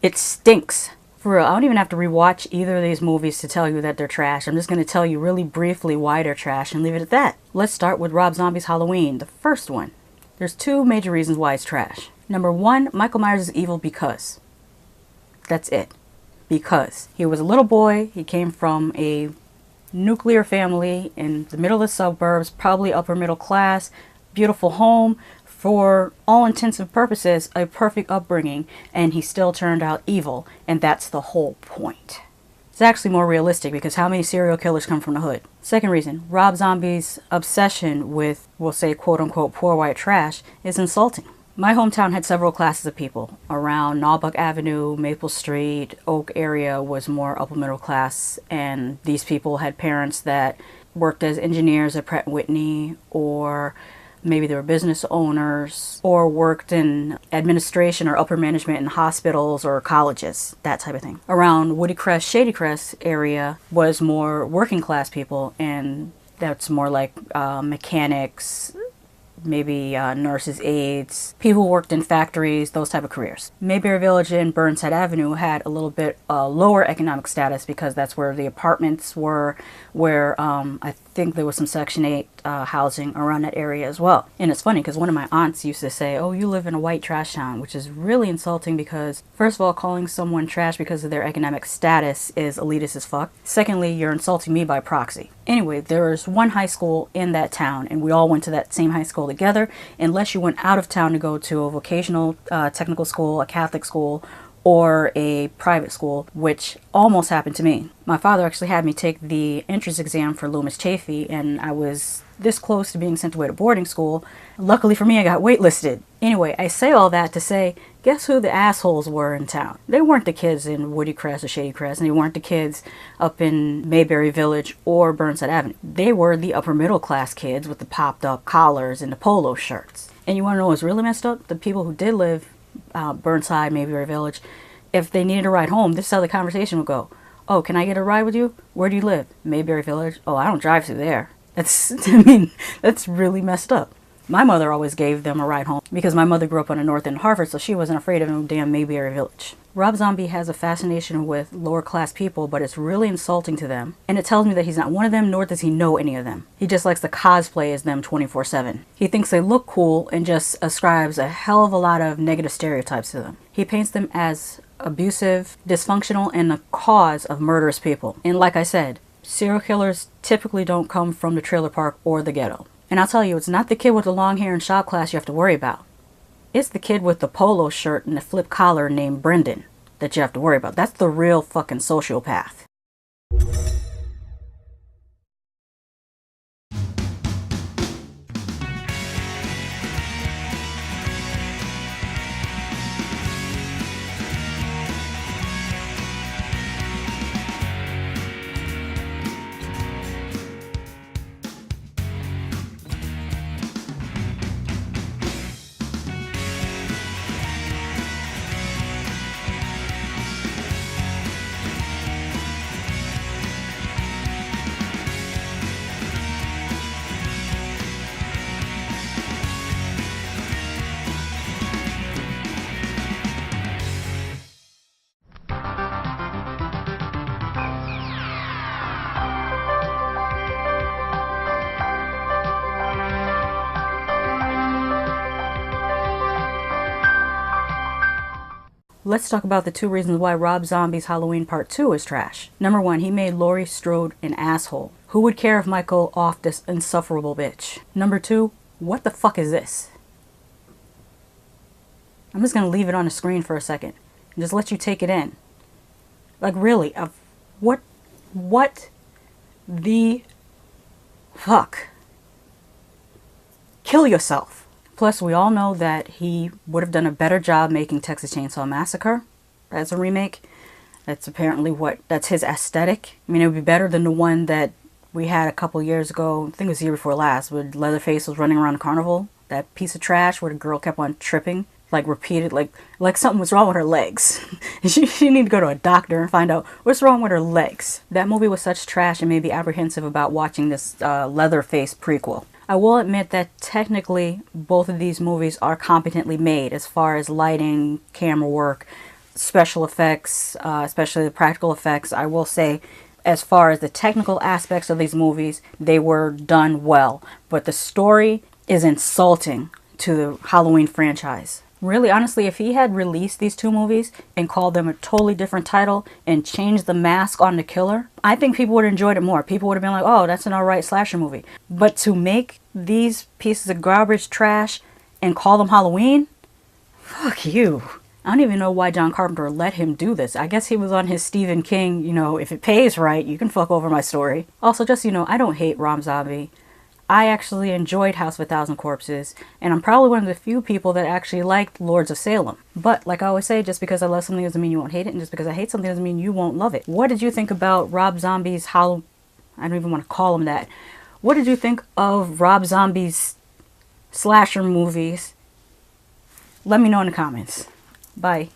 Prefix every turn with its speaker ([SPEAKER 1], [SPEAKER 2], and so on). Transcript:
[SPEAKER 1] It stinks. For real, I don't even have to rewatch either of these movies to tell you that they're trash. I'm just going to tell you really briefly why they're trash and leave it at that. Let's start with Rob Zombie's Halloween, the first one. There's two major reasons why it's trash. Number one, Michael Myers is evil because. That's it. Because. He was a little boy, he came from a nuclear family in the middle of the suburbs, probably upper middle class, beautiful home, for all intents and purposes, a perfect upbringing, and he still turned out evil, and that's the whole point. It's actually more realistic because how many serial killers come from the hood? Second reason, Rob Zombie's obsession with, we'll say, quote-unquote, poor white trash is insulting. My hometown had several classes of people. Around Naugatuck Avenue, Maple Street, Oak area was more upper middle class, and these people had parents that worked as engineers at Pratt & Whitney, or maybe they were business owners, or worked in administration or upper management in hospitals or colleges, that type of thing. Around Woody Crest, Shady Crest area was more working class people, and that's more like mechanics, maybe nurses, aides, people who worked in factories, those type of careers. Mayberry Village and Burnside Avenue had a little bit lower economic status because that's where the apartments were, where I think there was some Section 8 housing around that area as well. And it's funny because one of my aunts used to say, oh, you live in a white trash town, which is really insulting because, first of all, calling someone trash because of their economic status is elitist as fuck. Secondly, you're insulting me by proxy. Anyway, there was one high school in that town, and we all went to that same high school together, unless you went out of town to go to a vocational technical school, a Catholic school, or a private school, which almost happened to me. My father actually had me take the entrance exam for Loomis Chaffee, and I was this close to being sent away to boarding school. Luckily for me, I got waitlisted. Anyway, I say all that to say, guess who the assholes were in town? They weren't the kids in Woody Crest or Shady Crest, and they weren't the kids up in Mayberry Village or Burnside Avenue. They were the upper middle class kids with the popped up collars and the polo shirts. And you want to know what's really messed up? The people who did live Burnside, Mayberry Village, if they needed a ride home, this is how the conversation would go. Oh, can I get a ride with you? Where do you live? Mayberry Village? Oh, I don't drive through there. That's really messed up. My mother always gave them a ride home because my mother grew up on the north end of Harvard, so she wasn't afraid of no damn Mayberry Village. Rob Zombie has a fascination with lower class people, but it's really insulting to them. And it tells me that he's not one of them, nor does he know any of them. He just likes to cosplay as them 24/7. He thinks they look cool and just ascribes a hell of a lot of negative stereotypes to them. He paints them as abusive, dysfunctional, and the cause of murderous people. And like I said, serial killers typically don't come from the trailer park or the ghetto. And I'll tell you, it's not the kid with the long hair in shop class you have to worry about. It's the kid with the polo shirt and the flip collar named Brendan that you have to worry about. That's the real fucking sociopath. Let's talk about the two reasons why Rob Zombie's Halloween Part 2 is trash. Number one, he made Laurie Strode an asshole. Who would care if Michael offed this insufferable bitch? Number two, what the fuck is this? I'm just gonna leave it on the screen for a second and just let you take it in. Like really, what the fuck? Kill yourself. Plus, we all know that he would have done a better job making Texas Chainsaw Massacre as a remake. That's apparently that's his aesthetic. I mean, it would be better than the one that we had a couple years ago. I think it was the year before last, where Leatherface was running around the carnival. That piece of trash where the girl kept on tripping, like repeated, like something was wrong with her legs. she needed to go to a doctor and find out what's wrong with her legs. That movie was such trash and made me apprehensive about watching this Leatherface prequel. I will admit that technically both of these movies are competently made as far as lighting, camera work, special effects, especially the practical effects. I will say, as far as the technical aspects of these movies, they were done well. But the story is insulting to the Halloween franchise. Really, honestly, if he had released these two movies and called them a totally different title and changed the mask on the killer, I think people would have enjoyed it more. People would have been like, oh, that's an alright slasher movie. But to make these pieces of garbage trash and call them Halloween? Fuck you. I don't even know why John Carpenter let him do this. I guess he was on his Stephen King, if it pays right, you can fuck over my story. Also, just, I don't hate Rob Zombie. I actually enjoyed House of a Thousand Corpses, and I'm probably one of the few people that actually liked Lords of Salem. But, like I always say, just because I love something doesn't mean you won't hate it, and just because I hate something doesn't mean you won't love it. What did you think about Rob Zombie's I don't even want to call him that. What did you think of Rob Zombie's slasher movies? Let me know in the comments. Bye.